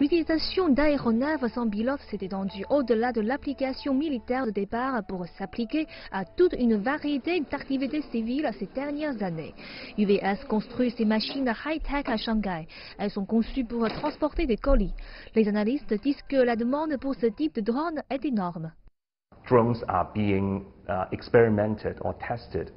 L'utilisation d'aéronefs sans pilote s'est étendue au-delà de l'application militaire de départ pour s'appliquer à toute une variété d'activités civiles ces dernières années. UVS construit ces machines high-tech à Shanghai. Elles sont conçues pour transporter des colis. Les analystes disent que la demande pour ce type de drone est énorme. Drones are being experimented or tested.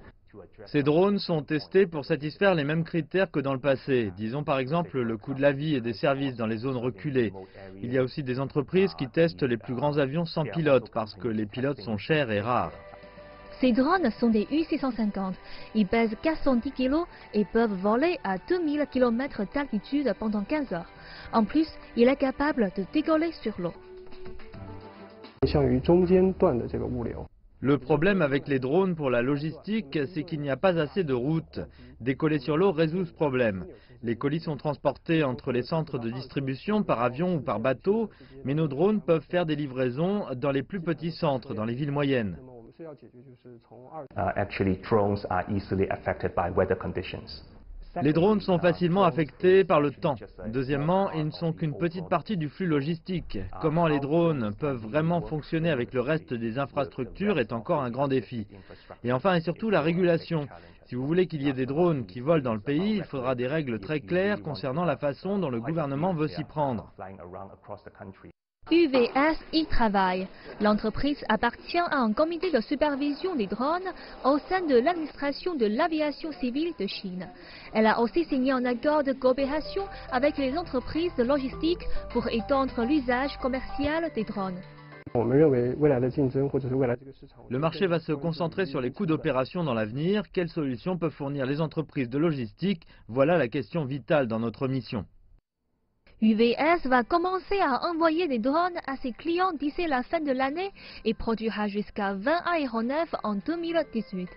Ces drones sont testés pour satisfaire les mêmes critères que dans le passé. Disons par exemple le coût de la vie et des services dans les zones reculées. Il y a aussi des entreprises qui testent les plus grands avions sans pilote parce que les pilotes sont chers et rares. Ces drones sont des U-650. Ils pèsent 410 kg et peuvent voler à 2000 km d'altitude pendant 15 heures. En plus, il est capable de décoller sur l'eau. Le problème avec les drones pour la logistique, c'est qu'il n'y a pas assez de routes. Décoller sur l'eau résout ce problème. Les colis sont transportés entre les centres de distribution par avion ou par bateau, mais nos drones peuvent faire des livraisons dans les plus petits centres, dans les villes moyennes. Actually, drones are easily affected by weather conditions. Les drones sont facilement affectés par le temps. Deuxièmement, ils ne sont qu'une petite partie du flux logistique. Comment les drones peuvent vraiment fonctionner avec le reste des infrastructures est encore un grand défi. Et enfin et surtout la régulation. Si vous voulez qu'il y ait des drones qui volent dans le pays, il faudra des règles très claires concernant la façon dont le gouvernement veut s'y prendre. UVS y travaille. L'entreprise appartient à un comité de supervision des drones au sein de l'administration de l'aviation civile de Chine. Elle a aussi signé un accord de coopération avec les entreprises de logistique pour étendre l'usage commercial des drones. Le marché va se concentrer sur les coûts d'opération dans l'avenir. Quelles solutions peuvent fournir les entreprises de logistique? Voilà la question vitale dans notre mission. UVS va commencer à envoyer des drones à ses clients d'ici la fin de l'année et produira jusqu'à 20 aéronefs en 2018.